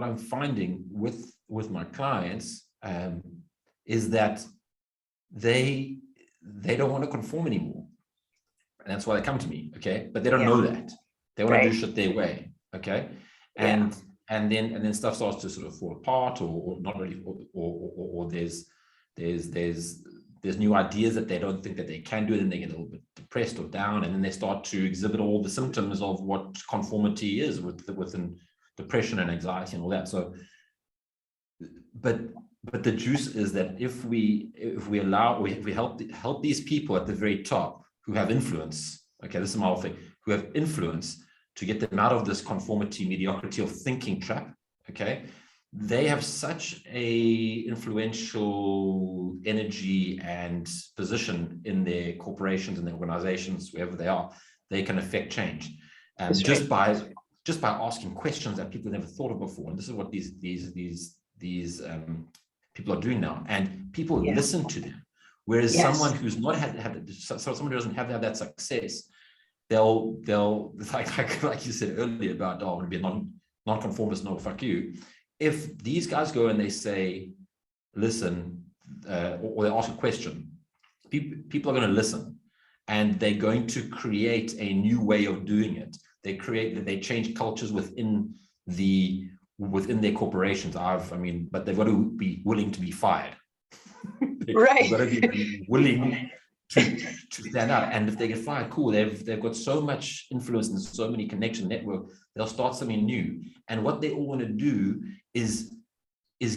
I'm finding with my clients is that they don't want to conform anymore, and that's why they come to me. Okay, but they don't know that. They want to do shit their way. Okay, and then stuff starts to sort of fall apart, or not really, or there's new ideas that they don't think that they can do it, and they get a little bit depressed or down, and then they start to exhibit all the symptoms of what conformity is within depression and anxiety and all that. So, but the juice is that if we help these people at the very top who have influence, okay, this is my whole thing, who have influence, to get them out of this conformity, mediocrity of thinking trap, okay, they have such a influential energy and position in their corporations and their organizations, wherever they are, they can affect change. Just by asking questions that people never thought of before. And this is what these people are doing now. And people listen to them. Whereas someone who's not someone who doesn't have that success, they'll like you said earlier about, oh, I'm gonna be a non-conformist, no, fuck you. If these guys go and they say, listen, or they ask a question, people are going to listen, and they're going to create a new way of doing it. They change cultures within their corporations. But they've got to be willing to be fired. They've got to be willing to stand out. And if they get fired, cool. They've got so much influence and so many connection network. They'll start something new. And what they all want to do is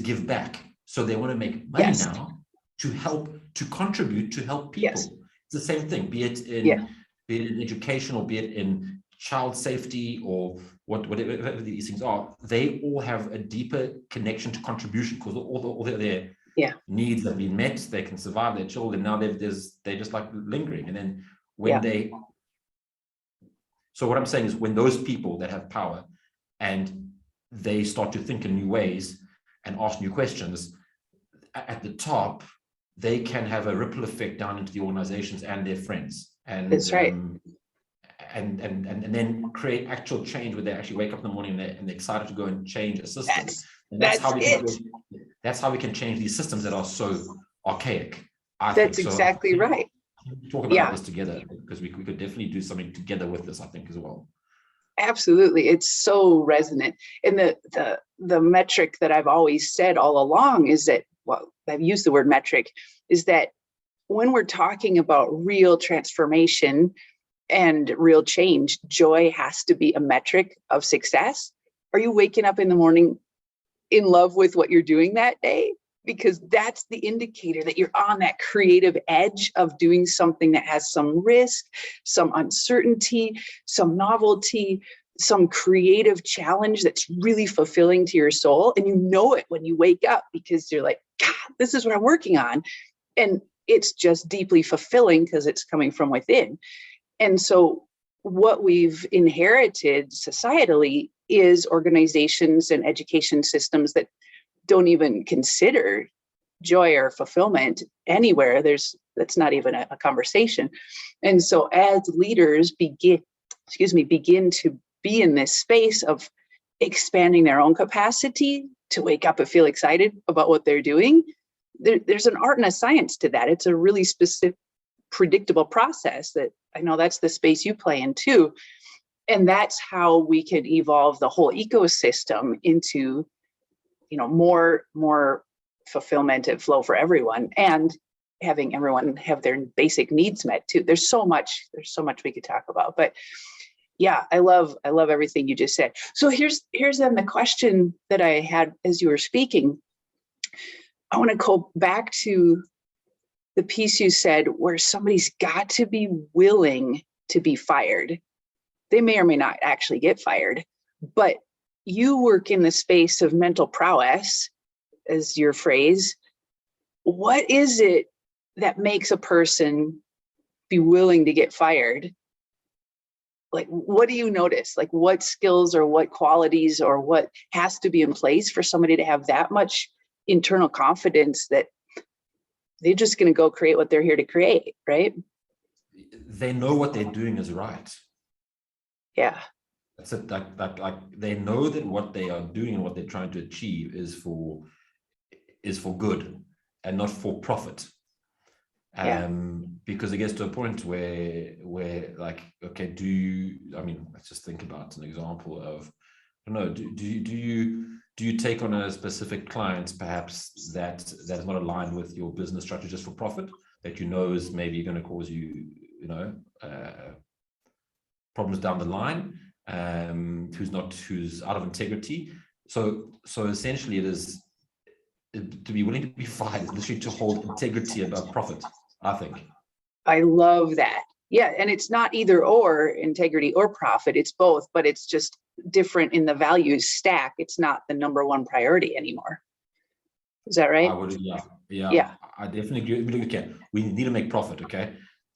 give back. So they want to make money now to contribute, to help people. It's the same thing, be it in education, or be it in child safety, or whatever these things are. They all have a deeper connection to contribution, because all their needs have been met. They can survive their children. Now they're just like lingering. And then when so what I'm saying is, when those people that have power and they start to think in new ways and ask new questions at the top, they can have a ripple effect down into the organizations and their friends. And that's right. And then create actual change, where they actually wake up in the morning and they're excited to go and change a system. That's how we can change these systems that are so archaic. That's exactly right. Talk about this together, because we could definitely do something together with this, I think, as well. Absolutely. It's so resonant. And the metric that I've always said all along is that, well, I've used the word metric, is that when we're talking about real transformation and real change, joy has to be a metric of success. Are you waking up in the morning in love with what you're doing that day? Because that's the indicator that you're on that creative edge of doing something that has some risk, some uncertainty, some novelty, some creative challenge that's really fulfilling to your soul. And you know it when you wake up, because you're like, God, this is what I'm working on. And it's just deeply fulfilling because it's coming from within. And so what we've inherited societally is organizations and education systems that don't even consider joy or fulfillment anywhere. That's not even a conversation. And so as leaders begin to be in this space of expanding their own capacity to wake up and feel excited about what they're doing, there's an art and a science to that. It's a really specific, predictable process that I know that's the space you play in too. And that's how we can evolve the whole ecosystem into more fulfillment and flow for everyone, and having everyone have their basic needs met too. There's so much we could talk about, but yeah, I love everything you just said. So here's then the question that I had as you were speaking. I want to go back to the piece you said where somebody's got to be willing to be fired. They may or may not actually get fired, but you work in the space of mental prowess, as your phrase. What is it that makes a person be willing to get fired? Like, what do you notice? Like, what skills or what qualities or what has to be in place for somebody to have that much internal confidence that they're just going to go create what they're here to create, right? They know what they're doing is right. Yeah. That's it. Like they know that what they are doing and what they're trying to achieve is for good and not for profit. Yeah. Because it gets to a point where like, okay, let's just think about an example of, I don't know, do you take on a specific client perhaps that is not aligned with your business strategy just for profit, that you know is maybe going to cause you, problems down the line, who's out of integrity. So essentially it is to be willing to be fired is literally to hold integrity above profit, I think. I love that. Yeah. And it's not either or, integrity or profit. It's both, but it's just different in the values stack. It's not the number one priority anymore. Is that right? I would, yeah. I definitely agree. Okay, we need to make profit. Okay,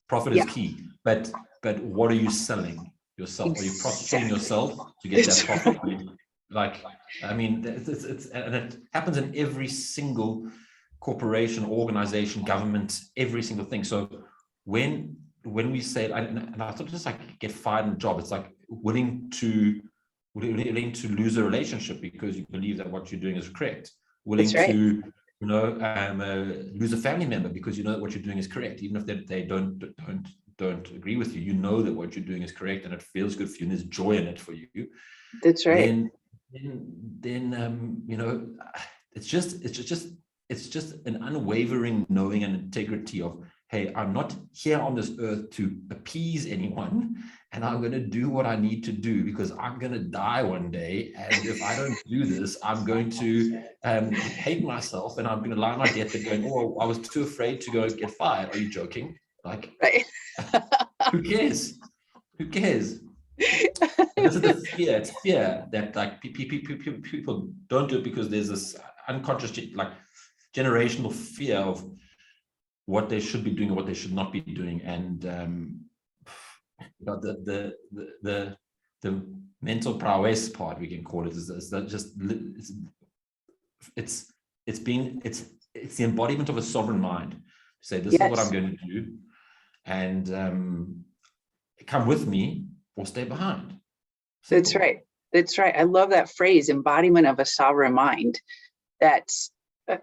profit is key. But what are you selling yourself? Exactly. Are you prostituting yourself to get that profit? Right. Like, I mean, and it happens in every single corporation, organization, government, every single thing. So when we say, and I thought just like get fired in a job, it's like willing to lose a relationship because you believe that what you're doing is correct. Willing to, lose a family member because you know that what you're doing is correct, even if they don't agree with you. You know that what you're doing is correct, and it feels good for you, and there's joy in it for you. That's right. Then it's just an unwavering knowing and integrity of, hey, I'm not here on this earth to appease anyone, and I'm going to do what I need to do because I'm going to die one day. And if I don't do this, I'm going to hate myself, and I'm going to lie on my deathbed going, oh, I was too afraid to go get fired. Are you joking? Like, right. Who cares? Who cares? This is the fear. It's fear that like people don't do it because there's this unconscious like generational fear of what they should be doing or what they should not be doing, and the mental prowess part, we can call it, is that just it's the embodiment of a sovereign mind. Say, this is what I'm going to do, and come with me or stay behind. Simple. That's right. That's right. I love that phrase, embodiment of a sovereign mind. That's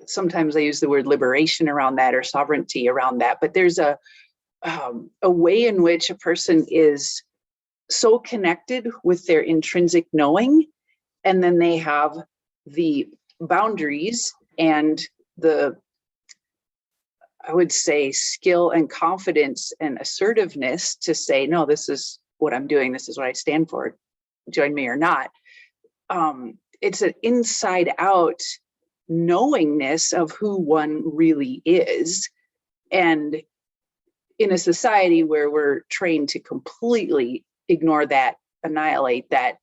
sometimes I use the word liberation around that, or sovereignty around that. But there's a way in which a person is so connected with their intrinsic knowing, and then they have the boundaries and the, I would say, skill and confidence and assertiveness to say, no, this is what I'm doing. This is what I stand for. Join me or not. It's an inside out knowingness of who one really is. And in a society where we're trained to completely ignore that, annihilate that,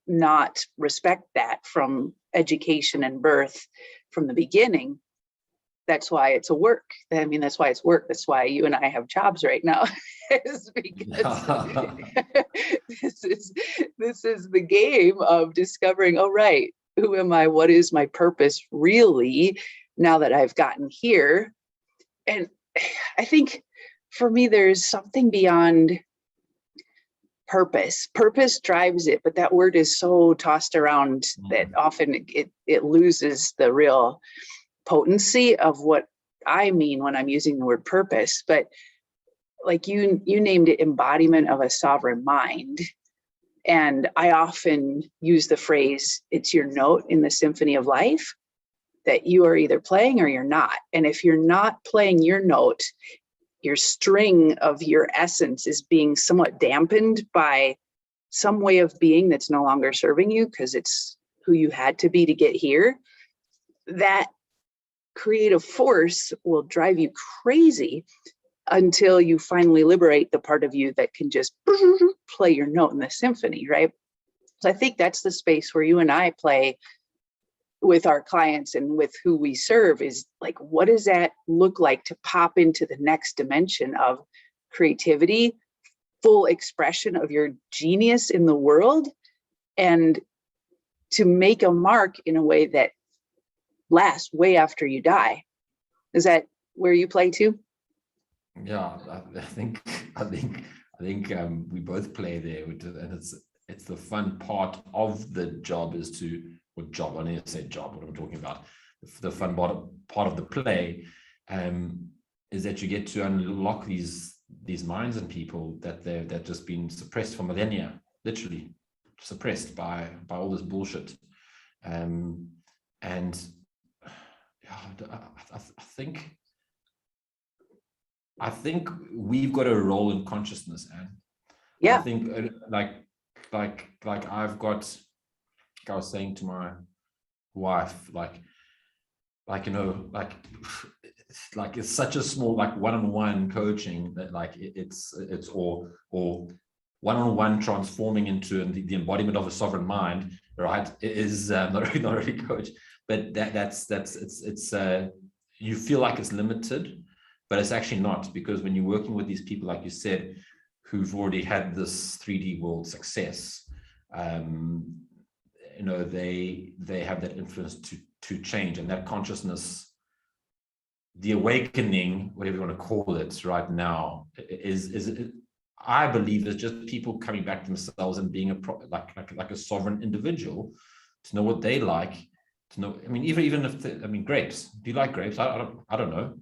not respect that from education and birth from the beginning, that's why it's a work. I mean, that's why it's work. That's why you and I have jobs right now. Is because this is the game of discovering, oh, right, who am I? What is my purpose really now that I've gotten here? And I think for me, there's something beyond purpose. Purpose drives it, but that word is so tossed around that often it loses the real potency of what I mean when I'm using the word purpose. But like you named it, embodiment of a sovereign mind. And I often use the phrase, it's your note in the symphony of life, that you are either playing or you're not. And if you're not playing your note, your string of your essence is being somewhat dampened by some way of being that's no longer serving you because it's who you had to be to get here. That creative force will drive you crazy until you finally liberate the part of you that can just play your note in the symphony, right? So I think that's the space where you and I play with our clients and with who we serve, is like, what does that look like to pop into the next dimension of creativity, full expression of your genius in the world, and to make a mark in a way that lasts way after you die. Is that where you play too? Yeah, I think we both play there, and the fun part of the job is to, or job, I need to say job, what I'm talking about. The fun part of the play is that you get to unlock these minds in people that they've just been suppressed for millennia, literally suppressed by all this bullshit. And I think we've got a role in consciousness, Anne. Yeah. I think like I've got, like I was saying to my wife, like you know, like it's such a small, like one-on-one coaching that like it's or one-on-one transforming into the embodiment of a sovereign mind, right? It is not really coach, but that's you feel like it's limited, but it's actually not, because when you're working with these people, like you said, who've already had this 3D world success, you know, they have that influence to change, and that consciousness, the awakening, whatever you want to call it right now, is I believe it's just people coming back to themselves and being like a sovereign individual, to know what they like, to know. I mean, even if I mean, grapes. Do you like grapes? I don't know.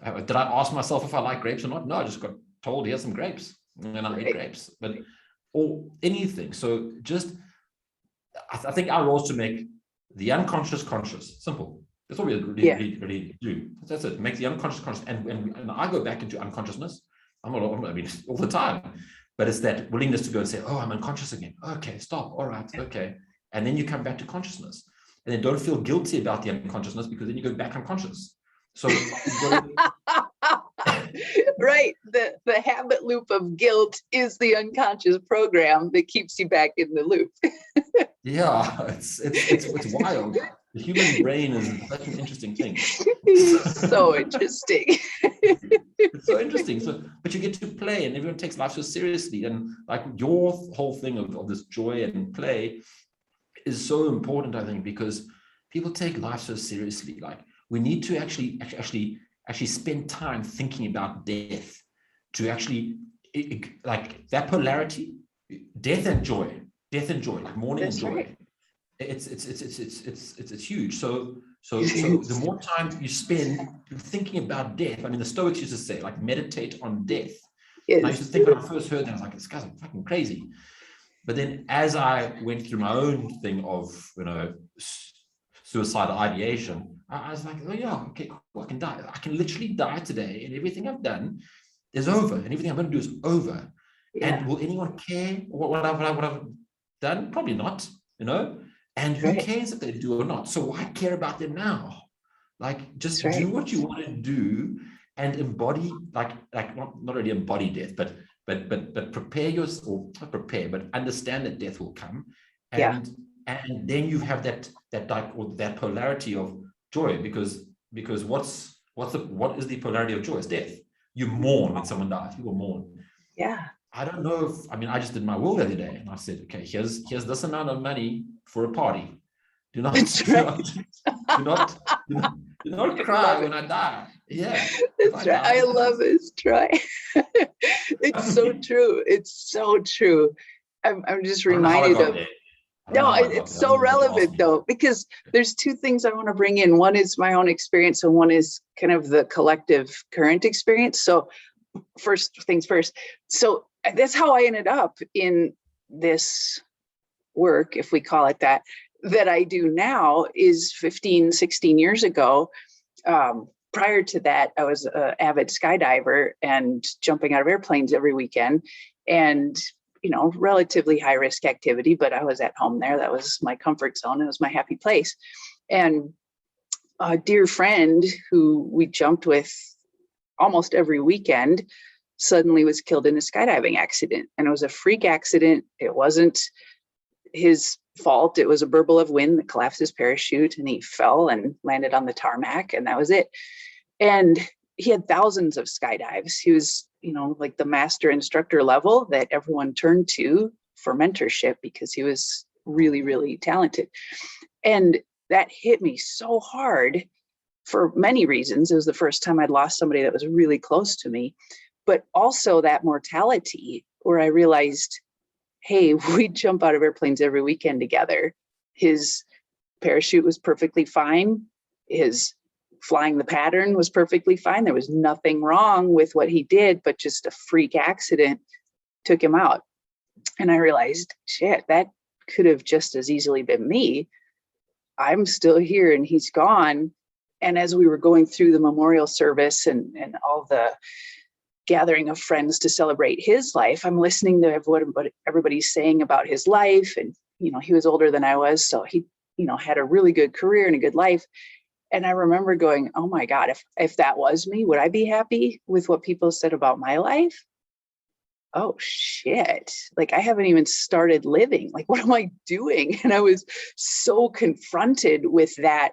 Did I ask myself if I like grapes or not? No, I just got told here's some grapes, and I eat grapes. But or anything. So just, I think our role is to make the unconscious conscious. Simple. That's what we really do. That's it. Make the unconscious conscious. And I go back into unconsciousness. I mean, all the time. But it's that willingness to go and say, oh, I'm unconscious again. Okay, stop. All right. Okay. And then you come back to consciousness. And then don't feel guilty about the unconsciousness, because then you go back unconscious. So right. The habit loop of guilt is the unconscious program that keeps you back in the loop. Yeah, it's wild. The human brain is such an interesting thing. So interesting. It's so interesting. So, but you get to play, and everyone takes life so seriously. And like your whole thing of this joy and play is so important, I think, because people take life so seriously. Like, we need to actually spend time thinking about death, to actually like that polarity, death and joy, like mourning and joy. Right. It's huge. So the more time you spend thinking about death, I mean, the Stoics used to say, like, meditate on death. Yes. And I used to think, when I first heard that, I was like, this guy's fucking crazy. But then as I went through my own thing of, you know, suicidal ideation, I was like, oh yeah, okay, cool, I can die. I can literally die today, and everything I've done is over, and everything I'm going to do is over. Yeah. And will anyone care what I've done? Probably not, you know. And who cares if they do or not? So why care about them now? Like, just do what you want to do and embody, like not really embody death, but prepare yourself, or not prepare, but understand that death will come. And then you have that polarity of joy, because what is the polarity of joy? It's death. You mourn when someone dies. People mourn. Yeah. I don't know if, I mean, I just did my will the other day, and I said, okay, here's this amount of money for a party. Do not cry when I die. Yeah. That's right. I love this, Troy. It's so true. It's so true. I'm just reminded of. No, it's so relevant though, because there's two things I want to bring in. One is my own experience, and one is kind of the collective current experience. So first things first. So that's how I ended up in this work, if we call it that I do now, is 15, 16 years ago. Prior to that, I was an avid skydiver and jumping out of airplanes every weekend, and you know, relatively high risk activity, but I was at home there. That was my comfort zone. It was my happy place. And a dear friend who we jumped with almost every weekend suddenly was killed in a skydiving accident. And it was a freak accident. It wasn't his fault. It was a burble of wind that collapsed his parachute, and he fell and landed on the tarmac, and that was it. And he had thousands of skydives. He was, you know, like the master instructor level that everyone turned to for mentorship, because he was really, really talented. And that hit me so hard for many reasons. It was the first time I'd lost somebody that was really close to me, but also that mortality, where I realized hey, we'd jump out of airplanes every weekend together. His parachute was perfectly fine. His flying the pattern was perfectly fine. There was nothing wrong with what he did, but just a freak accident took him out. And I realized, shit, that could have just as easily been me. I'm still here and he's gone. And as we were going through the memorial service and all the gathering of friends to celebrate his life, I'm listening to what everybody's saying about his life. And, he was older than I was. So he, had a really good career and a good life. And I remember going, oh my God, if that was me, would I be happy with what people said about my life? Oh shit, like I haven't even started living. Like, what am I doing? And I was so confronted with that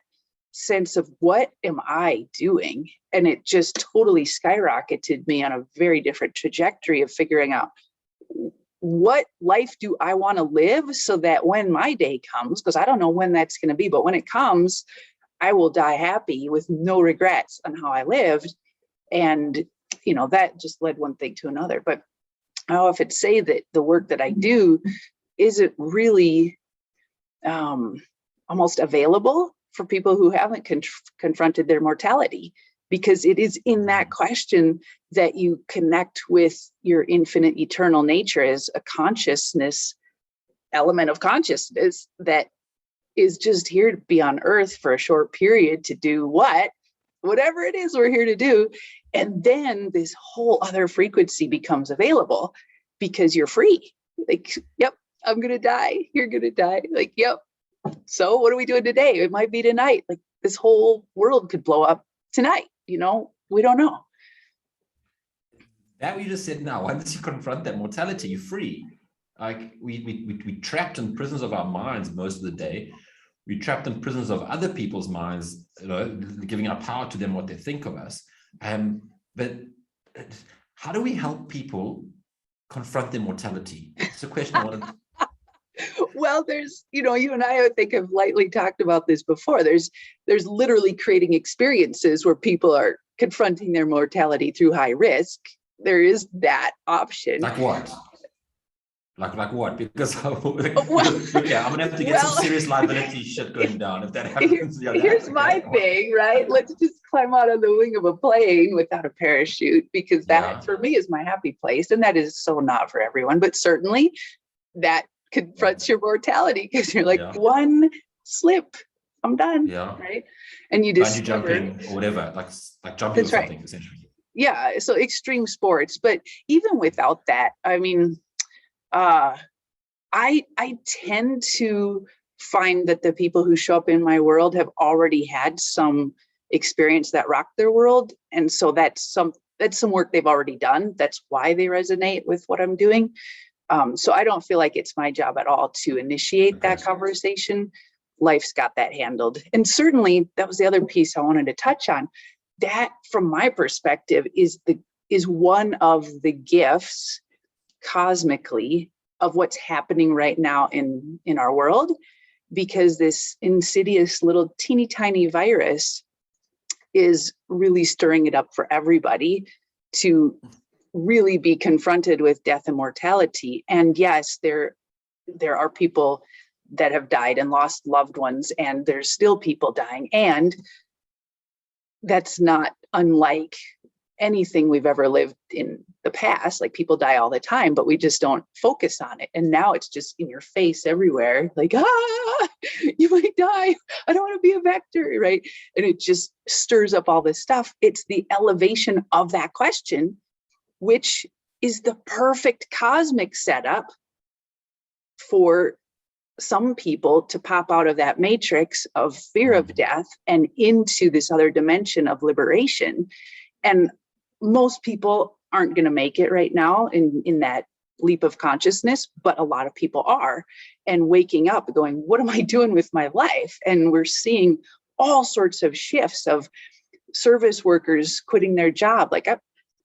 sense of what am I doing? And it just totally skyrocketed me on a very different trajectory of figuring out what life do I want to live so that when my day comes, because I don't know when that's going to be, but when it comes, I will die happy with no regrets on how I lived. And, that just led one thing to another. But I often say that the work that I do isn't really almost available for people who haven't confronted their mortality, because it is in that question that you connect with your infinite eternal nature as a consciousness, element of consciousness that is just here to be on earth for a short period to do whatever it is we're here to do. And then this whole other frequency becomes available because you're free. Like, yep, I'm going to die. You're going to die. Like, yep. So what are we doing today? It might be tonight. Like this whole world could blow up tonight. We don't know. That we just said now, once you confront that mortality, you're free. Like we trapped in prisons of our minds most of the day. We're trapped in prisons of other people's minds, giving our power to them, what they think of us. But how do we help people confront their mortality? It's a question I wanted. Well, there's, you and I think have lightly talked about this before. There's literally creating experiences where people are confronting their mortality through high risk. There is that option. Like what? Like what? Because okay, I'm gonna have to get some serious liability shit going down if that happens. Here's my thing, right? Let's just climb out of the wing of a plane without a parachute, because that for me is my happy place, and that is so not for everyone, but certainly that confronts your mortality, because you're like, one slip, I'm done. Right? And you discover jumping or whatever, like jumping or something, essentially. Yeah, so extreme sports, but even without that, I mean, I tend to find that the people who show up in my world have already had some experience that rocked their world. And so that's some work they've already done. That's why they resonate with what I'm doing. So I don't feel like it's my job at all to initiate that conversation. Life's got that handled. And certainly that was the other piece I wanted to touch on. That, from my perspective, is one of the gifts cosmically of what's happening right now in our world, because this insidious little teeny tiny virus is really stirring it up for everybody to really be confronted with death and mortality. And yes, there are people that have died and lost loved ones, and there's still people dying, and that's not unlike anything we've ever lived in the past. Like, people die all the time, but we just don't focus on it. And now it's just in your face everywhere. Like, you might die. I don't want to be a vector, right? And it just stirs up all this stuff. It's the elevation of that question, which is the perfect cosmic setup for some people to pop out of that matrix of fear of death and into this other dimension of liberation. And most people aren't going to make it right now in that leap of consciousness, but a lot of people are, and waking up going, what am I doing with my life? And we're seeing all sorts of shifts of service workers quitting their job. Like, I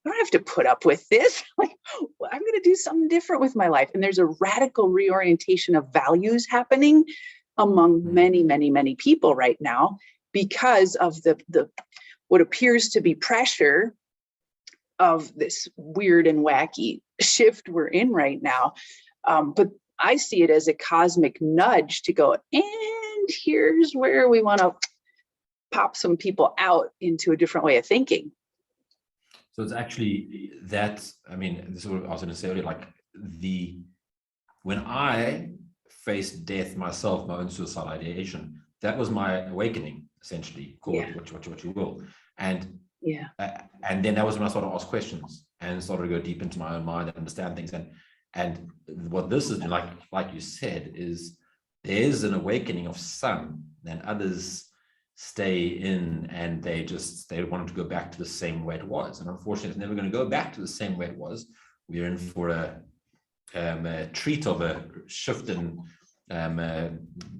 don't have to put up with this. Like, I'm going to do something different with my life. And there's a radical reorientation of values happening among many, many, many people right now because of the what appears to be pressure of this weird and wacky shift we're in right now. But I see it as a cosmic nudge to go, and here's where we want to pop some people out into a different way of thinking. So it's actually that, I mean, this is what I was going to say earlier, like when I faced death myself, my own suicidal ideation, that was my awakening, essentially, call it what you will. And and then that was when I started to ask questions and started to go deep into my own mind and understand things. And what this is, like you said, is there's an awakening of some, and others stay in and they want to go back to the same way it was. And unfortunately, it's never going to go back to the same way it was. We're in for a treat of a shift in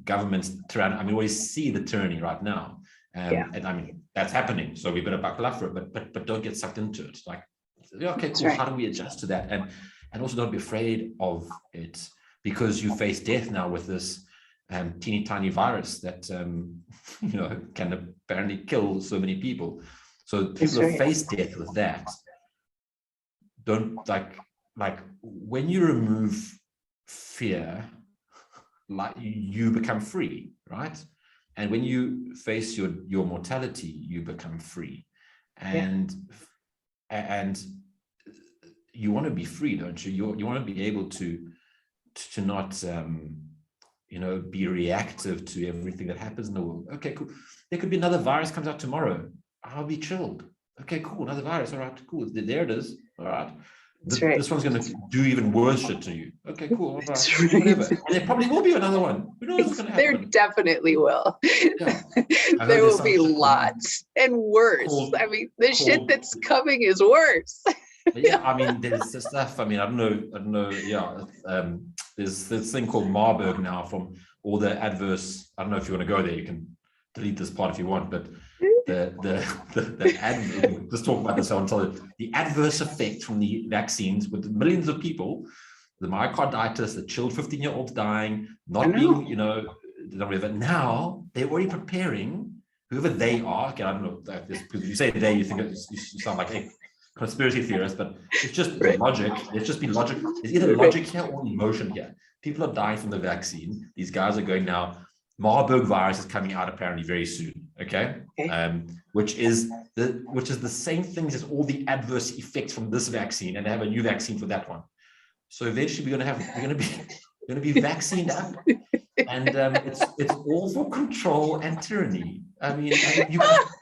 government's tyranny. I mean, we see the tyranny right now. And I mean, that's happening. So we better buckle up for it, but don't get sucked into it. Like, okay, cool. Right. How do we adjust to that? And also don't be afraid of it, because you face death now with this teeny tiny virus that can apparently kill so many people. So people have faced death with that. Don't like when you remove fear, like you become free, right? And when you face your mortality, you become free, and you want to be free, don't you? You want to be able to not be reactive to everything that happens in the world. Okay, cool. There could be another virus comes out tomorrow. I'll be chilled. Okay, cool. Another virus. All right, cool. There it is. All right. This one's going to do even worse shit to you. Okay, cool. All right. Whatever. And there probably will be another one. Who knows what's going to happen? There definitely will. Yeah. There will be lots and worse. I mean, the shit that's coming is worse. Yeah, I mean, there's the stuff. I mean, I don't know. Yeah, there's this thing called Marburg now from all the adverse. I don't know if you want to go there. You can delete this part if you want, but let's talk about this. I'll tell you the adverse effect from the vaccines with millions of people, the myocarditis, the chilled 15-year-olds dying, not being, now they're already preparing whoever they are. Okay, I don't know because you say they, you think you sound like a conspiracy theorist, but it's just logic. Let's just be logic. There's either logic here or emotion here. People are dying from the vaccine. These guys are going now. Marburg virus is coming out apparently very soon. Okay. Which is the same things as all the adverse effects from this vaccine, and they have a new vaccine for that one. So eventually we're going to be vaccinated up, and it's all for control and tyranny. I mean,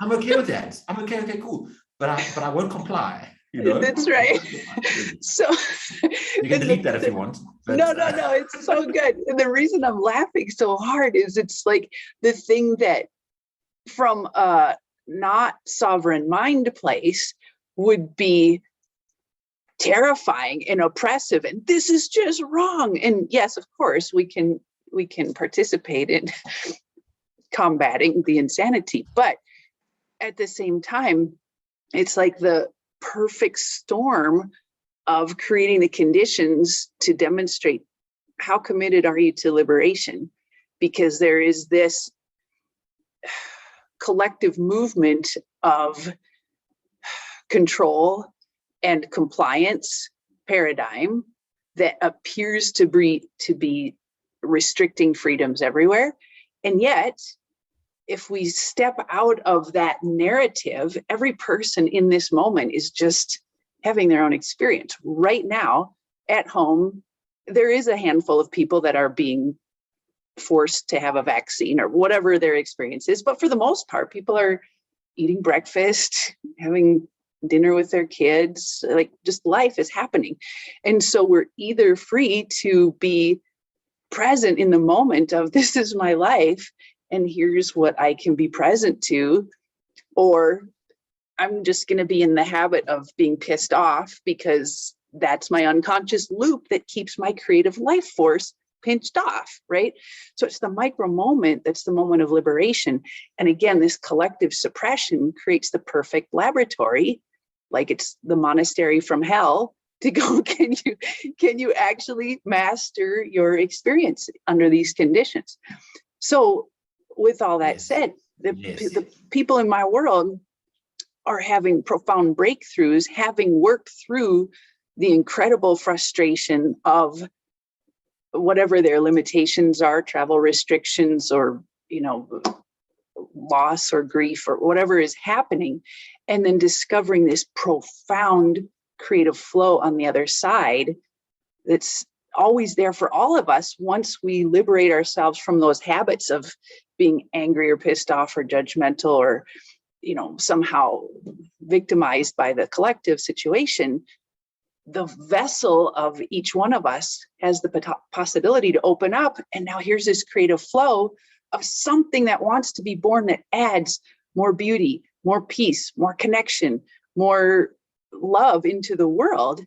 I'm okay with that. I'm okay. Okay, cool. But I won't comply. That's right. So you can delete that if you want. But, no, it's so good. And the reason I'm laughing so hard is it's like the thing that from a not sovereign mind place would be terrifying and oppressive, and this is just wrong. And yes, of course, we can participate in combating the insanity, but at the same time, it's like the perfect storm of creating the conditions to demonstrate how committed are you to liberation, because there is this collective movement of control and compliance paradigm that appears to be restricting freedoms everywhere. And yet, if we step out of that narrative, every person in this moment is just having their own experience. Right now, at home, there is a handful of people that are being forced to have a vaccine or whatever their experience is. But for the most part, people are eating breakfast, having dinner with their kids, like just life is happening. And so we're either free to be present in the moment of this is my life, and here's what I can be present to, or I'm just going to be in the habit of being pissed off because that's my unconscious loop that keeps my creative life force pinched off, right? So it's the micro moment that's the moment of liberation. And again, this collective suppression creates the perfect laboratory, like it's the monastery from hell, to go, can you actually master your experience under these conditions? So with all that said, the people in my world are having profound breakthroughs, having worked through the incredible frustration of whatever their limitations are, travel restrictions, or, loss or grief or whatever is happening, and then discovering this profound creative flow on the other side that's always there for all of us once we liberate ourselves from those habits of being angry or pissed off or judgmental or somehow victimized by the collective situation. The vessel of each one of us has the possibility to open up, and now here's this creative flow of something that wants to be born that adds more beauty, more peace, more connection, more love into the world.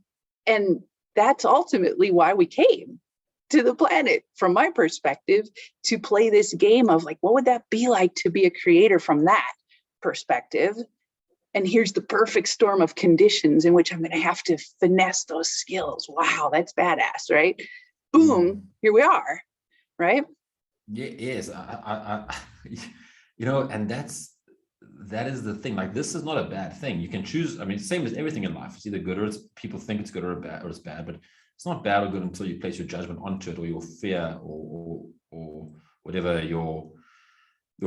And that's ultimately why we came to the planet, from my perspective, to play this game of like, what would that be like to be a creator from that perspective? And here's the perfect storm of conditions in which I'm going to have to finesse those skills. Wow, that's badass, right? Boom, here we are, right? Yeah, yes, and that is the thing. Like, this is not a bad thing. You can choose. I mean, same as everything in life. It's either good or people think it's good or bad, or it's bad. But it's not bad or good until you place your judgment onto it, or your fear, or whatever your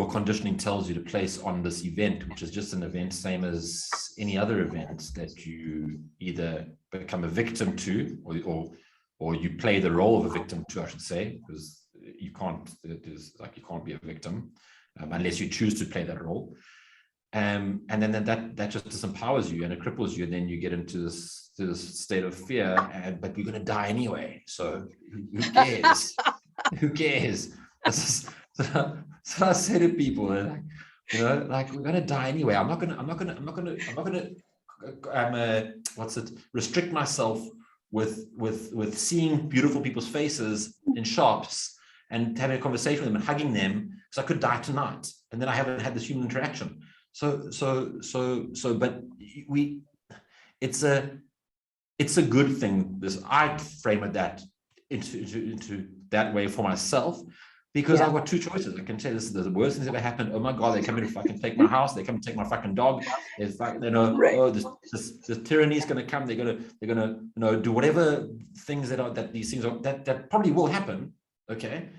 conditioning tells you to place on this event, which is just an event, same as any other event that you either become a victim to, or you play the role of a victim to, I should say, because you can't be a victim unless you choose to play that role. And then that just disempowers you, and it cripples you, and then you get into this state of fear, but you're going to die anyway. So who cares? Who cares? So I say to people, like, we're going to die anyway. I'm not going to restrict myself with seeing beautiful people's faces in shops and having a conversation with them and hugging them, because I could die tonight, and then I haven't had this human interaction. But it's a good thing. I frame it that into that way for myself, because I've got two choices. I can tell you, this is the worst things that ever happened. Oh my God, they come in to fucking take my house. They come to take my fucking dog. There's oh, this tyranny is going to come. They're gonna do whatever things that these things are that probably will happen. Okay,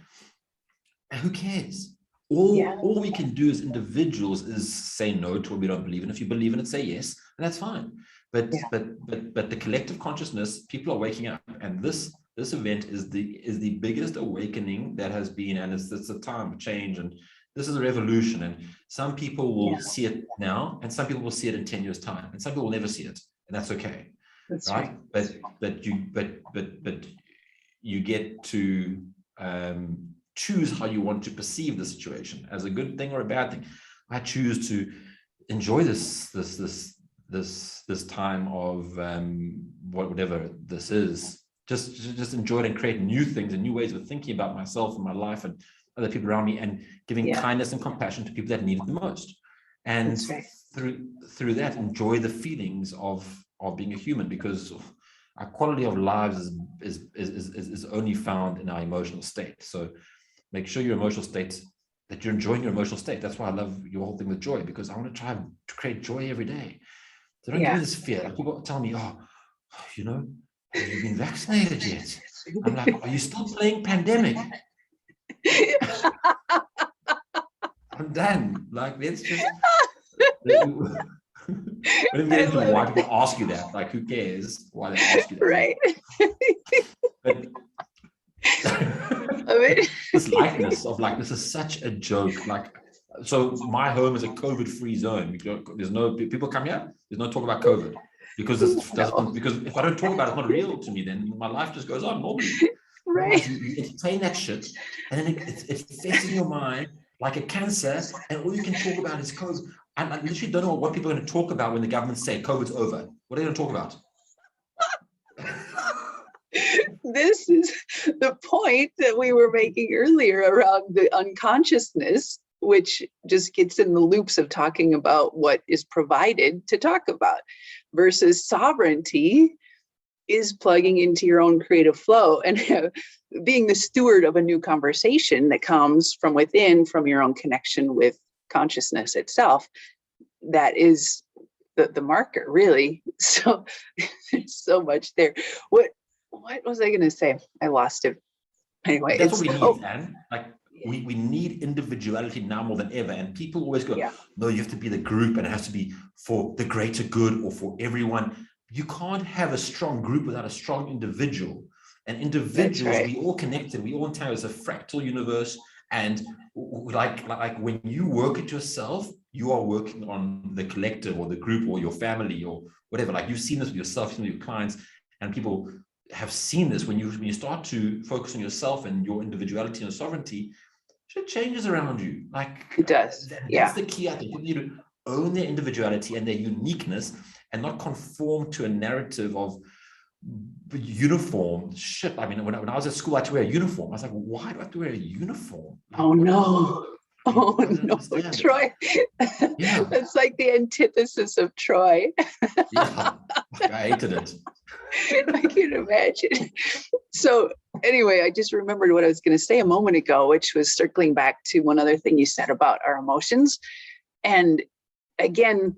and who cares? All we can do as individuals is say no to what we don't believe in. If you believe in it, say yes, and that's fine. But the collective consciousness, people are waking up, and this event is the biggest awakening that has been, and it's a time of change, and this is a revolution. And some people will see it now, and some people will see it in 10 years' time, and some people will never see it, and that's okay. That's right. But you get to choose how you want to perceive the situation, as a good thing or a bad thing. I choose to enjoy this time of whatever this is. Just enjoy it and create new things and new ways of thinking about myself and my life and other people around me, and giving kindness and compassion to people that need it the most. And through that, enjoy the feelings of being a human, because our quality of lives is only found in our emotional state. So make sure your emotional state, that you're enjoying your emotional state. That's why I love your whole thing with joy, because I want to try to create joy every day. So don't give me this fear. Like, people tell me, have you been vaccinated yet? I'm like, are you still playing Pandemic? I'm done. Like, let's just when we get into why people ask you that, like, who cares why they ask you that? Right. But this lightness of, like, this is such a joke. Like, so my home is a COVID-free zone. There's no people come here. There's no talk about COVID, because because if I don't talk about it, it's not real to me. Then my life just goes on normally. Right. You entertain that shit, and then it fits in your mind like a cancer, and all you can talk about is COVID. And I literally don't know what people are going to talk about when the government say COVID's over. What are they going to talk about? This is the point that we were making earlier around the unconsciousness, which just gets in the loops of talking about what is provided to talk about, versus sovereignty is plugging into your own creative flow and being the steward of a new conversation that comes from within, from your own connection with consciousness itself. That is the marker, really. So there's so much there. What was I going to say? I lost it. Anyway, that's what we need, and like we need individuality now more than ever. And people always go, no, you have to be the group and it has to be for the greater good or for everyone. You can't have a strong group without a strong individual. And individuals, we all connected, we all entire as a fractal universe. And like when you work it yourself, you are working on the collective or the group or your family or whatever. Like you've seen this with yourself, with your clients, and people have seen this when you start to focus on yourself and your individuality and sovereignty, shit changes around you. Like it does. That's the key. I think people need to own their individuality and their uniqueness and not conform to a narrative of uniform shit. I mean, when I was at school, I had to wear a uniform. I was like, why do I have to wear a uniform? Like, oh no. Oh no, Troy. Yeah. That's like the antithesis of Troy. Yeah, I hated it. I can imagine. So anyway, I just remembered what I was going to say a moment ago, which was circling back to one other thing you said about our emotions. And again,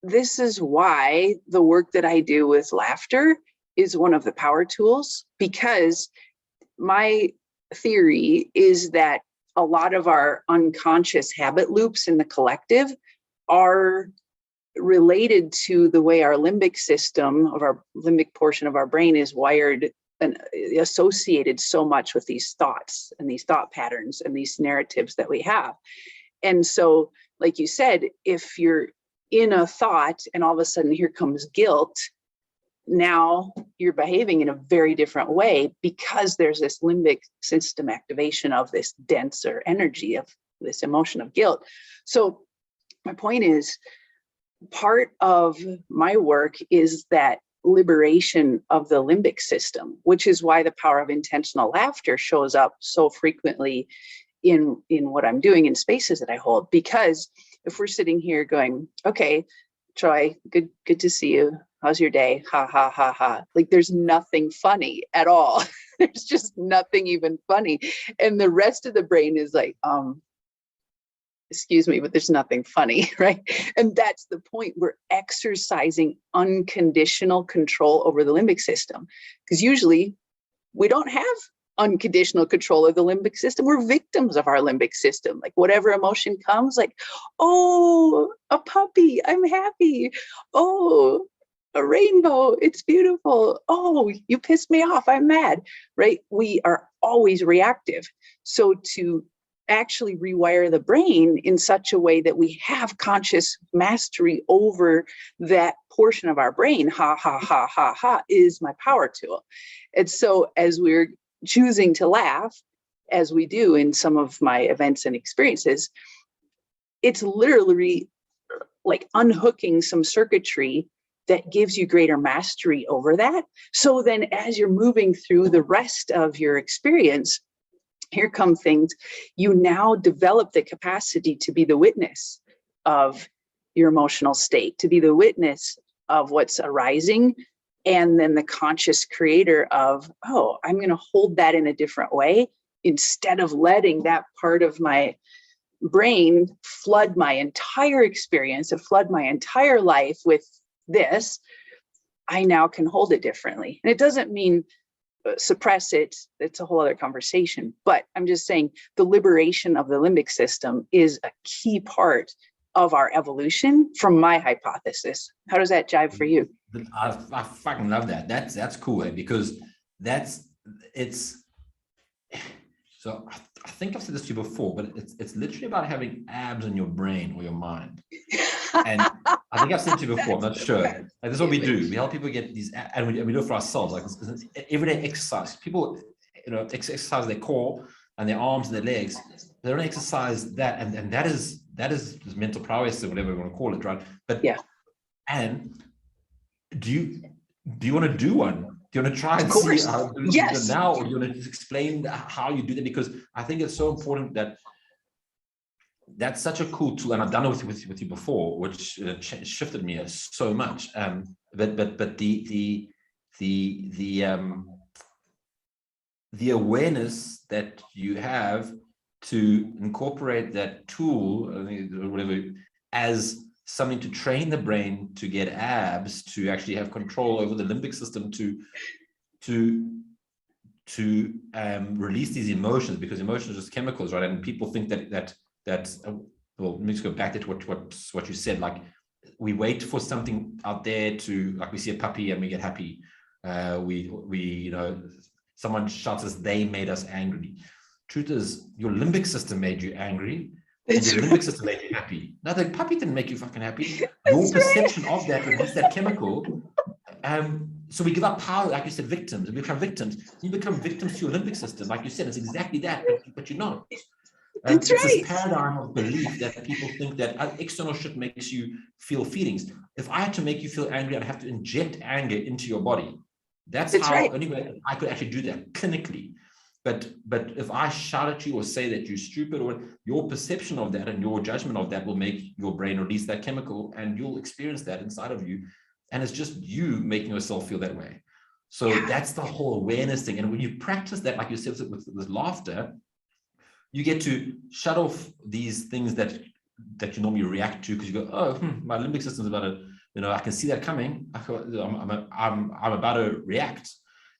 this is why the work that I do with laughter is one of the power tools, because my theory is that a lot of our unconscious habit loops in the collective are related to the way our limbic system of our limbic portion of our brain is wired and associated so much with these thoughts and these thought patterns and these narratives that we have. And so, like you said, if you're in a thought and all of a sudden here comes guilt, now you're behaving in a very different way because there's this limbic system activation of this denser energy of this emotion of guilt. So my point is, part of my work is that liberation of the limbic system, which is why the power of intentional laughter shows up so frequently in what I'm doing in spaces that I hold. Because if we're sitting here going, okay, Troy, good to see you. How's your day? Ha, ha, ha, ha. Like there's nothing funny at all. There's just nothing even funny. And the rest of the brain is like, excuse me, but there's nothing funny, right? And that's the point. We're exercising unconditional control over the limbic system, because usually we don't have unconditional control of the limbic system. We're victims of our limbic system. Like whatever emotion comes, like, oh, a puppy, I'm happy. Oh, a rainbow, it's beautiful. Oh, you pissed me off, I'm mad, right? We are always reactive. So to actually rewire the brain in such a way that we have conscious mastery over that portion of our brain, ha, ha, ha, ha, ha, is my power tool. And so as we're choosing to laugh, as we do in some of my events and experiences, it's literally like unhooking some circuitry that gives you greater mastery over that. So then as you're moving through the rest of your experience, here come things, you now develop the capacity to be the witness of your emotional state, to be the witness of what's arising, and then the conscious creator of, oh, I'm going to hold that in a different way, instead of letting that part of my brain flood my entire experience and flood my entire life with this. I now can hold it differently. And it doesn't mean suppress it. It's a whole other conversation. But I'm just saying the liberation of the limbic system is a key part of our evolution from my hypothesis. How does that jive for you? I fucking love that. That's cool, because it's so I think I've said this to you before, but it's literally about having abs in your brain or your mind. And I think I've said to you before, I'm not sure. Like, this is what we do. We help people get these, and we do it for ourselves. Like it's everyday exercise. People, exercise their core and their arms and their legs. They don't exercise that, and that is mental prowess or whatever you want to call it, right? But yeah. And do you want to do one? Do you want to try and see how to do it now, or do you want to just explain how you do that? Because I think it's so important that's such a cool tool, and I've done it with you before, which shifted me so much. But the awareness that you have to incorporate that tool, or whatever, as something to train the brain to get abs, to actually have control over the limbic system, to to release these emotions, because emotions are just chemicals, right? And people think that well, let me just go back to what you said. Like, we wait for something out there to, like, we see a puppy and we get happy. We someone shouts us, they made us angry. Truth is, your limbic system made you angry, and your limbic system made you happy. Now, the puppy didn't make you fucking happy. Your perception of that released that chemical. So we give up power, like you said, victims. We become victims. You become victims to your limbic system, like you said. It's exactly that, but you're not. That's it's right. This paradigm of belief that people think that external shit makes you feel feelings. If I had to make you feel angry, I'd have to inject anger into your body. That's how right. only way I could actually do that clinically. But if I shout at you or say that you're stupid, or your perception of that and your judgment of that will make your brain release that chemical, and you'll experience that inside of you. And it's just you making yourself feel that way. So that's the whole awareness thing. And when you practice that, like you said, with laughter, you get to shut off these things that you normally react to, because you go, oh, my limbic system's about to, I can see that coming. I'm about to react.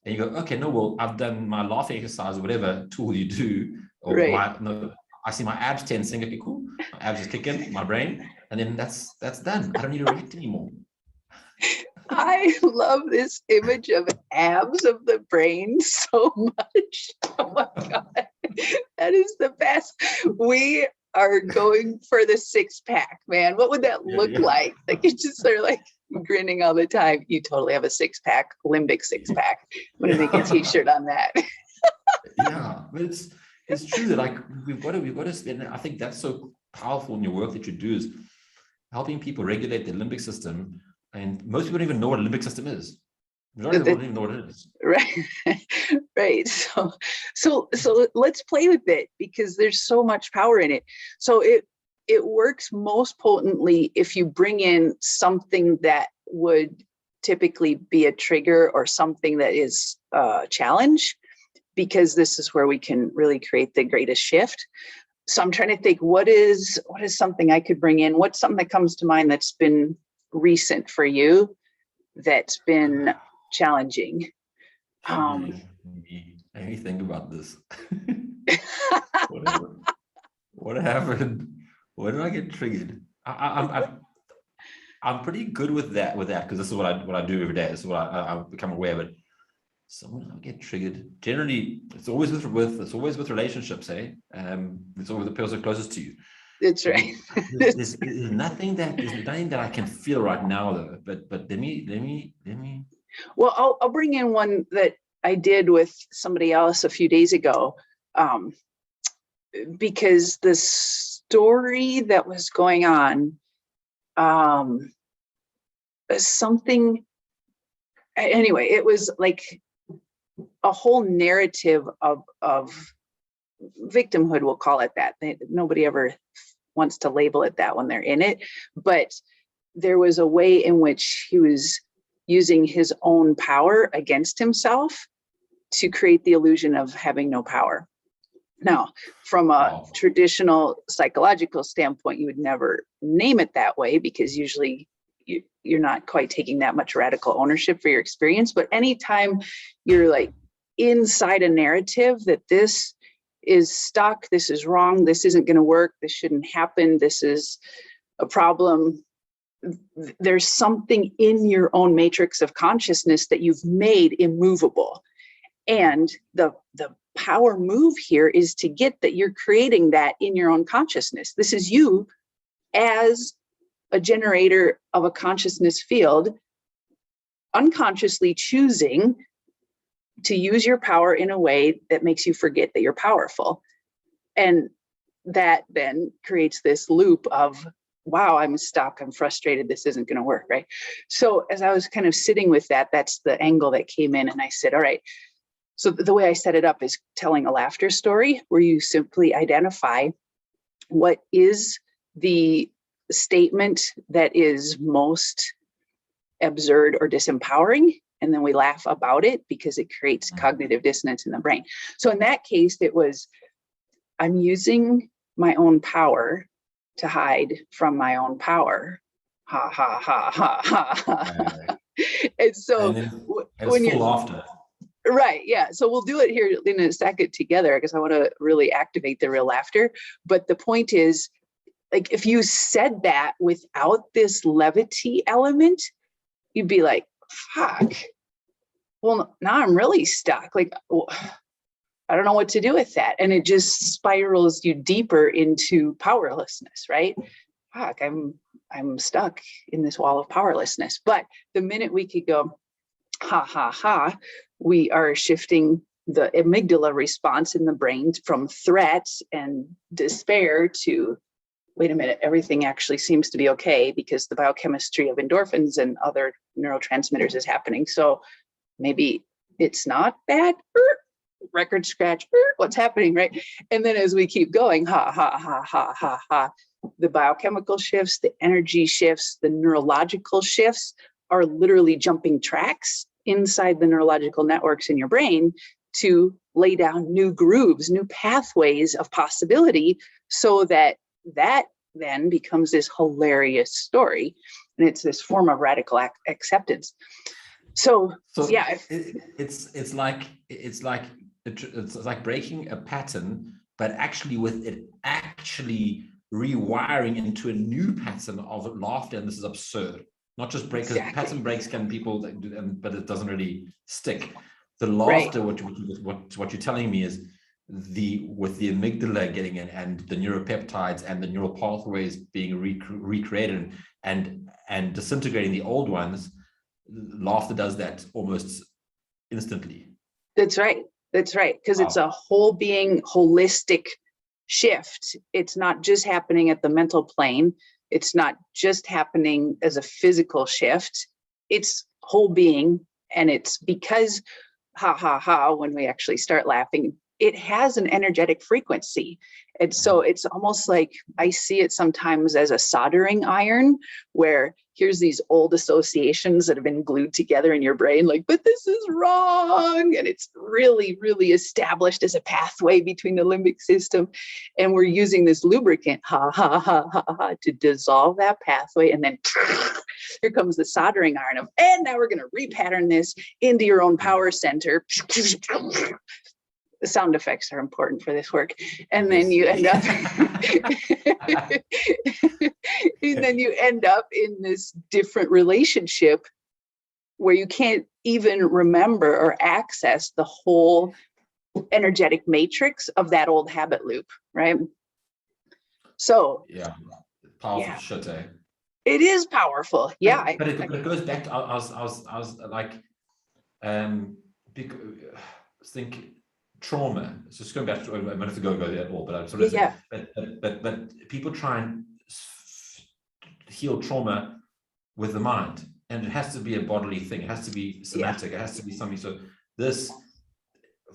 And you go, okay, no, well, I've done my laughing exercise, or whatever tool you do, or I see my abs tensing. Okay, cool. My abs is kicking, my brain, and then that's done. I don't need to react anymore. I love this image of abs of the brain so much. Oh my God. That is the best. We are going for the 6-pack, man. What would that look like? Like, it's just sort of like grinning all the time. You totally have a 6-pack, limbic 6-pack. I'm going to make a t-shirt on that. Yeah, but it's true that, like, we've got to spend, I think that's so powerful in your work that you do, is helping people regulate their limbic system. And most people don't even know what a limbic system is. Majority of people don't even know what it is. Right. Right. So let's play with it, because there's so much power in it. So it works most potently if you bring in something that would typically be a trigger, or something that is a challenge, because this is where we can really create the greatest shift. So I'm trying to think, what is something I could bring in? What's something that comes to mind that's been recent for you, that's been challenging? Let me think about this. What happened? When did I get triggered? I'm pretty good with that, because this is what I do every day. This is what I become aware of it. So when I get triggered, generally it's always with relationships, eh? It's always the person closest to you. That's right. There's nothing that I can feel right now, though. But let me. Well, I'll bring in one that I did with somebody else a few days ago, because the story that was going on, something. Anyway, it was like a whole narrative of victimhood. We'll call it that. Nobody ever wants to label it that when they're in it, but there was a way in which he was using his own power against himself to create the illusion of having no power. Now, from a traditional psychological standpoint, you would never name it that way, because usually you're not quite taking that much radical ownership for your experience. But anytime you're like inside a narrative that this is stuck, this is wrong, this isn't going to work, this shouldn't happen, this is a problem, there's something in your own matrix of consciousness that you've made immovable. And the power move here is to get that you're creating that in your own consciousness. This is you as a generator of a consciousness field, unconsciously choosing to use your power in a way that makes you forget that you're powerful. And that then creates this loop of, wow, I'm stuck, I'm frustrated, this isn't going to work, right? So as I was kind of sitting with that, that's the angle that came in, and I said, all right, so the way I set it up is telling a laughter story, where you simply identify what is the statement that is most absurd or disempowering, and then we laugh about it because it creates cognitive dissonance in the brain. So in that case, it was, I'm using my own power to hide from my own power. Ha, ha, ha, ha, ha, ha. And so and when you're laughter. Right. Yeah. So we'll do it here in a second together because I want to really activate the real laughter. But the point is, like, if you said that without this levity element, you'd be like, fuck. Well, now I'm really stuck. Like, I don't know what to do with that. And it just spirals you deeper into powerlessness, right? Fuck, I'm stuck in this wall of powerlessness. But the minute we could go, ha, ha, ha, we are shifting the amygdala response in the brain from threat and despair to, wait a minute, everything actually seems to be okay because the biochemistry of endorphins and other neurotransmitters is happening. So maybe it's not bad. Record scratch, what's happening, right? And then as we keep going, ha, ha, ha, ha, ha, ha, the biochemical shifts, the energy shifts, the neurological shifts are literally jumping tracks inside the neurological networks in your brain to lay down new grooves, new pathways of possibility, so that then becomes this hilarious story. And it's this form of radical acceptance. So yeah, it's like breaking a pattern, but actually with it actually rewiring into a new pattern of laughter. And this is absurd. Not just break, because exactly. pattern breaks can people do them, but it doesn't really stick. The laughter, right. What you're telling me is with the amygdala getting in and the neuropeptides and the neural pathways being recreated and disintegrating the old ones, laughter does that almost instantly. That's right. That's right. Because it's a whole being holistic shift. It's not just happening at the mental plane. It's not just happening as a physical shift. It's whole being. And it's because, ha, ha, ha, when we actually start laughing, it has an energetic frequency. And so it's almost like I see it sometimes as a soldering iron, where here's these old associations that have been glued together in your brain, like, but this is wrong. And it's really, really established as a pathway between the limbic system. And we're using this lubricant, ha, ha, ha, ha, ha, to dissolve that pathway. And then here comes the soldering iron of, and now we're going to repattern this into your own power center. The sound effects are important for this work. And then you end up and then you end up in this different relationship where you can't even remember or access the whole energetic matrix of that old habit loop, right? So yeah, powerful shit, eh? It is powerful. Yeah. But it goes back to, I was like, think trauma. So just going back to a minute ago at all, but I'm sort of saying, but people try and heal trauma with the mind, and it has to be a bodily thing. It has to be somatic. It has to be something. So this,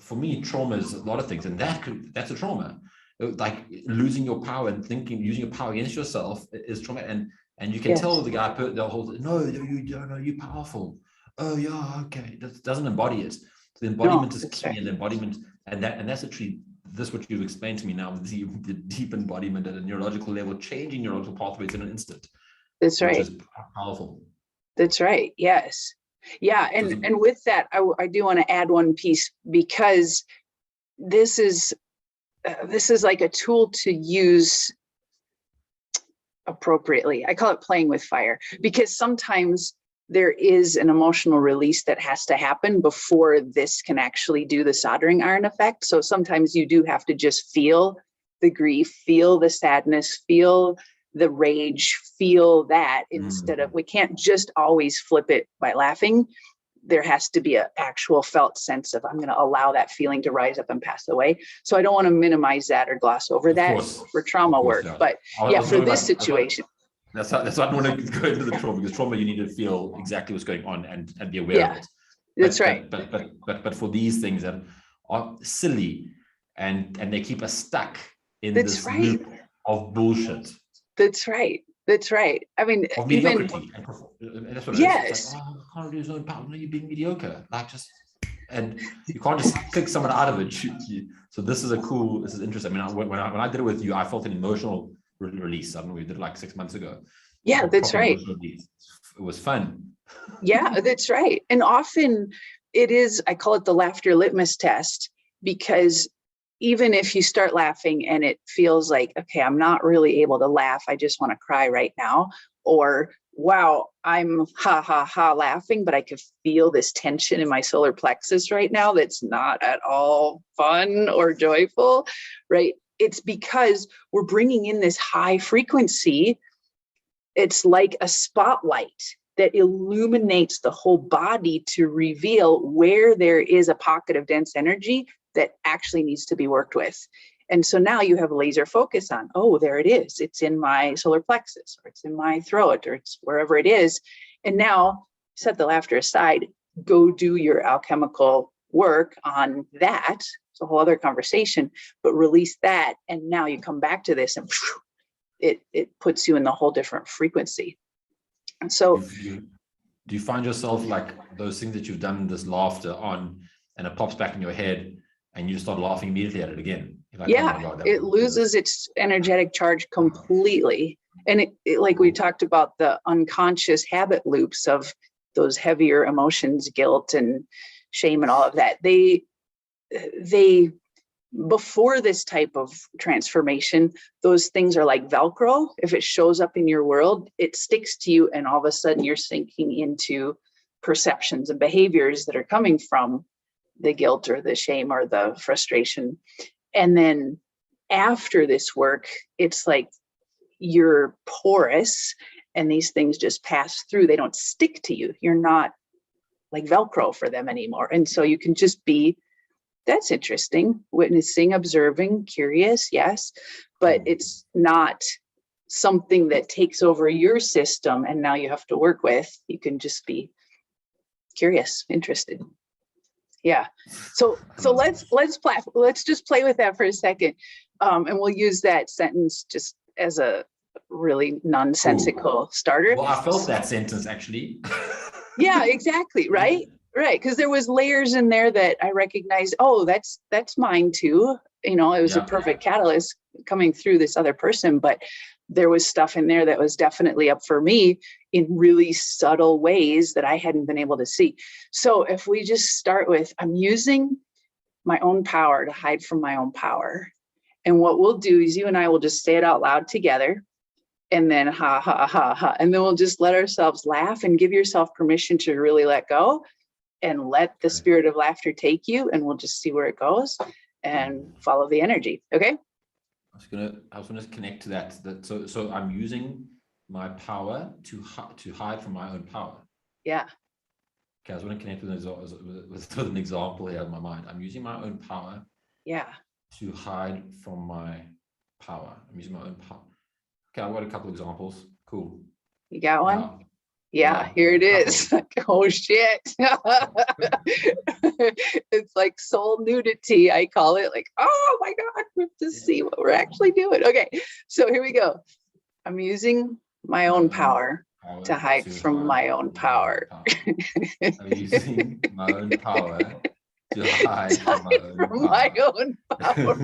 for me, trauma is a lot of things, and that's a trauma. Like losing your power and using your power against yourself is trauma, and you can tell the guy the whole, no, you don't know, you're powerful. Oh yeah, okay. That doesn't embody it. So the embodiment is key, and the embodiment. And that's actually this what you've explained to me now, the deep embodiment at a neurological level, changing neurological pathways in an instant. That's right. Which is powerful. That's right. Yes. Yeah. And with that, I do want to add one piece, because this is like a tool to use appropriately. I call it playing with fire, because sometimes there is an emotional release that has to happen before this can actually do the soldering iron effect. So sometimes you do have to just feel the grief, feel the sadness, feel the rage, feel that, instead of, we can't just always flip it by laughing. There has to be an actual felt sense of, I'm going to allow that feeling to rise up and pass away. So I don't want to minimize that or gloss over that for trauma work, but for this situation. That's why I don't want to go into the trauma, because trauma, you need to feel exactly what's going on and be aware of it. That's right. But for these things that are silly and they keep us stuck in this loop of bullshit. That's right. That's right. I mean, of mediocrity. And that's what it is. It's like, oh, I can't do no power. No, you're being mediocre. Like and you can't just click someone out of it. So this is interesting. I mean, when I did it with you, I felt an emotional release. I don't know, we did it like 6 months ago. Yeah, that's right. It was fun. Yeah, that's right. And often it is, I call it the laughter litmus test, because even if you start laughing and it feels like, okay, I'm not really able to laugh, I just want to cry right now, or wow, I'm ha ha ha laughing, but I could feel this tension in my solar plexus right now that's not at all fun or joyful, right? It's because we're bringing in this high frequency. It's like a spotlight that illuminates the whole body to reveal where there is a pocket of dense energy that actually needs to be worked with. And so now you have a laser focus on, oh, there it is. It's in my solar plexus, or it's in my throat, or it's wherever it is. And now set the laughter aside, go do your alchemical work on that. It's a whole other conversation, but release that. And now you come back to this and it puts you in the whole different frequency. And so do you find yourself like those things that you've done this laughter on, and it pops back in your head and you just start laughing immediately at it again? Like, yeah, oh my God, it loses its energetic charge completely. And it like we talked about, the unconscious habit loops of those heavier emotions, guilt and shame and all of that, they before this type of transformation, those things are like Velcro. If it shows up in your world, it sticks to you, and all of a sudden you're sinking into perceptions and behaviors that are coming from the guilt or the shame or the frustration. And then after this work, it's like you're porous and these things just pass through. They don't stick to you. You're not like Velcro for them anymore. And so you can just be, that's interesting, witnessing, observing, curious, yes, but it's not something that takes over your system and now you have to work with. You can just be curious, interested. Yeah. So let's just play with that for a second. And we'll use that sentence just as a really nonsensical starter. Well, I felt that sentence actually. Yeah, exactly. Right. Right. Because there was layers in there that I recognized, oh, that's mine too. You know, it was a perfect catalyst coming through this other person, but there was stuff in there that was definitely up for me in really subtle ways that I hadn't been able to see. So if we just start with, I'm using my own power to hide from my own power. And what we'll do is you and I will just say it out loud together, and then ha, ha, ha, ha. And then we'll just let ourselves laugh and give yourself permission to really let go and let the spirit of laughter take you, and we'll just see where it goes and follow the energy. Okay. I was gonna connect to that. So I'm using my power to hide from my own power. Yeah. Okay, I was going to connect with an example here in my mind. I'm using my own power. Yeah. To hide from my power. I'm using my own power. Okay, I've got a couple examples. Cool. You got one? Yeah, here it is. Oh shit. It's like soul nudity, I call it. Like, oh my God, we have to see what we're actually doing. Okay, so here we go. I'm using my own power to hide from my own power. I'm using my own power to hide from my own power.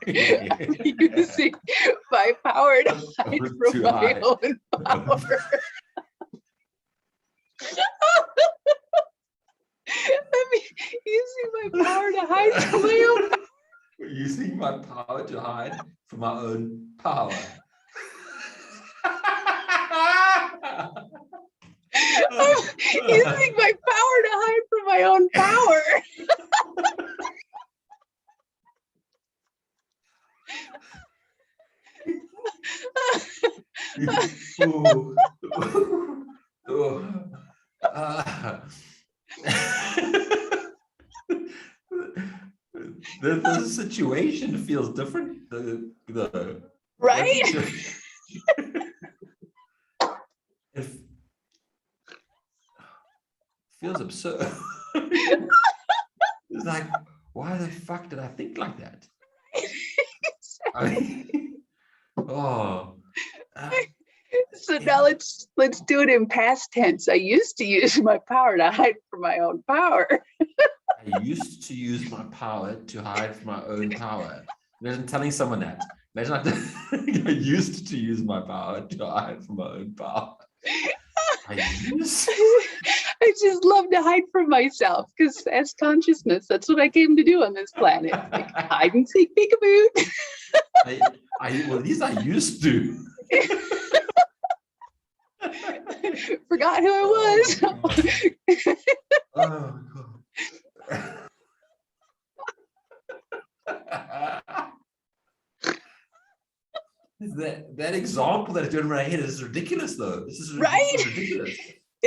Using my power to hide from my own power. I'm using my power to hide from my own power. Using my power to hide from my own power. I'm using my power to hide from my own power. The situation feels different. Right? It feels absurd. It's like, why the fuck did I think like that? I mean, so now let's do it in past tense. I used to use my power to hide from my own power. I used to use my power to hide from my own power. Imagine telling someone that. Imagine I used to use my power to hide from my own power. I just love to hide from myself because as consciousness, that's what I came to do on this planet. Like hide and seek, peekaboo. Well, at least I used to. Forgot who I was. Oh, God. That example that I do in my head is ridiculous, though. This is ridiculous.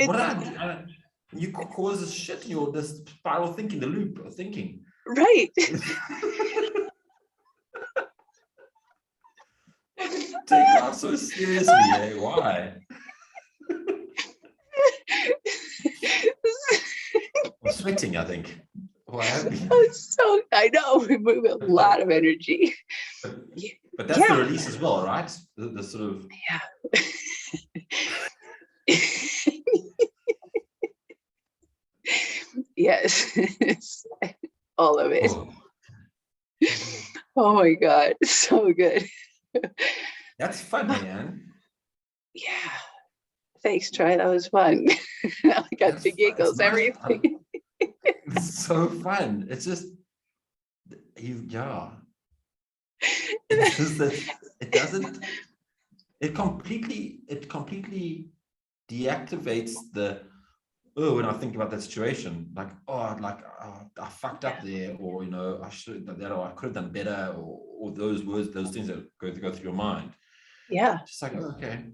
What you cause this shit in your this spiral thinking, the loop of thinking. Right. Take life so seriously, eh? Why? I'm sweating, I think. So I know we move a lot of energy. But that's the release as well, right? The sort of yes, all of it. Oh my God, so good. That's fun, man. Yeah. Thanks, Troy. That was fun. I got the giggles, everything. It's so fun. It's just It's just that it completely deactivates when I think about that situation, like, I fucked up there, or, I should have done that, or I could have done better, or those words, those things that go through your mind. Yeah. Just like, okay.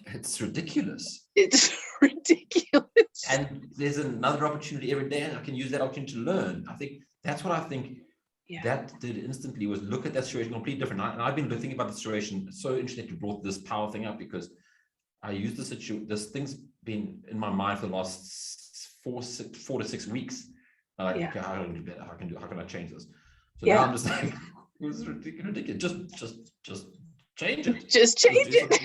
It's ridiculous. It's ridiculous. And there's another opportunity every day, and I can use that opportunity to learn. I think that's what I think that did instantly, was look at that situation completely different. And I've been thinking about the situation. It's so interesting that you brought this power thing up, because I use this thing's been in my mind for the last 4 to 6 weeks. Okay, how can I do better? How can I change this? So now I'm just like, it's ridiculous. Just change it. Just change it.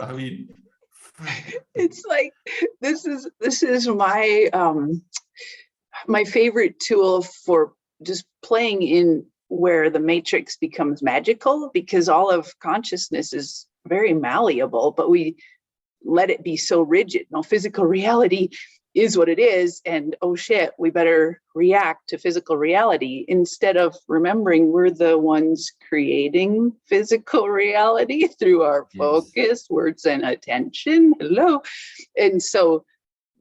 I mean, it's like this is my my favorite tool for just playing in where the matrix becomes magical, because all of consciousness is very malleable, but we let it be so rigid. No, physical reality is what it is, and oh shit, we better react to physical reality, instead of remembering we're the ones creating physical reality through our focus, words, and attention. Hello. And so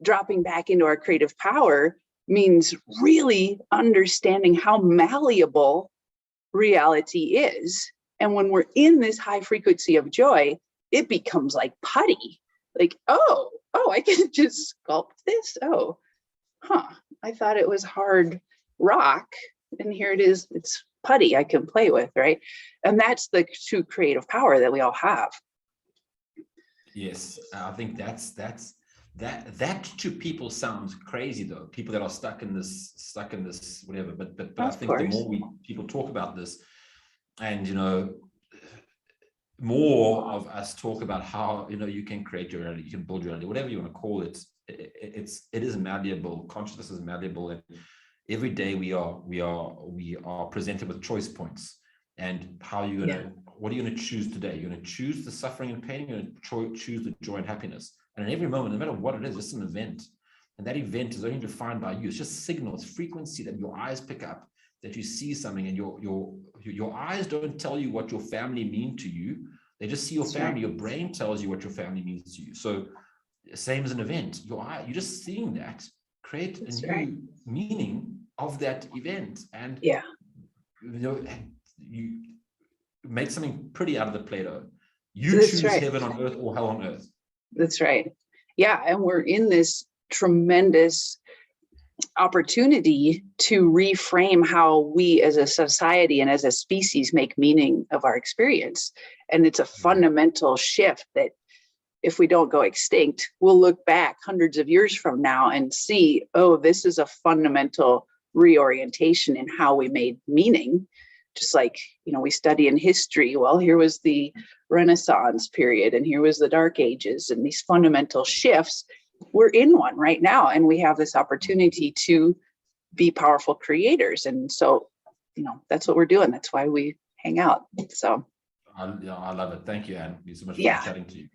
dropping back into our creative power means really understanding how malleable reality is. And when we're in this high frequency of joy, it becomes like putty. Like, oh, I can just sculpt this. I thought it was hard rock, and here it is. It's putty I can play with, right? And that's the true creative power that we all have. Yes, I think that to people sounds crazy, though. People that are stuck in this whatever. But I think the more people talk about this, and more of us talk about how you can create your reality, you can build your reality, whatever you want to call it. It is malleable. Consciousness is malleable, and every day we are presented with choice points. And how you're gonna, what are you gonna choose today? You're gonna choose the suffering and pain. You're gonna choose the joy and happiness. And in every moment, no matter what it is, it's an event, and that event is only defined by you. It's just signal, it's frequency that your eyes pick up, that you see something, and your eyes don't tell you what your family mean to you. They just see your family. Your brain tells you what your family means to you. So same as an event, you're just seeing that create a new meaning of that event, and you make something pretty out of the Play-Doh. You choose heaven on earth or hell on earth. That's right. Yeah, and we're in this tremendous opportunity to reframe how we as a society and as a species make meaning of our experience. And it's a fundamental shift that if we don't go extinct, we'll look back hundreds of years from now and see, oh, this is a fundamental reorientation in how we made meaning. Just like, we study in history, well, here was the Renaissance period, and here was the Dark Ages, and these fundamental shifts. We're in one right now, and we have this opportunity to be powerful creators. And so, that's what we're doing. That's why we hang out. So I love it. Thank you, Anne. It's so much fun chatting to you.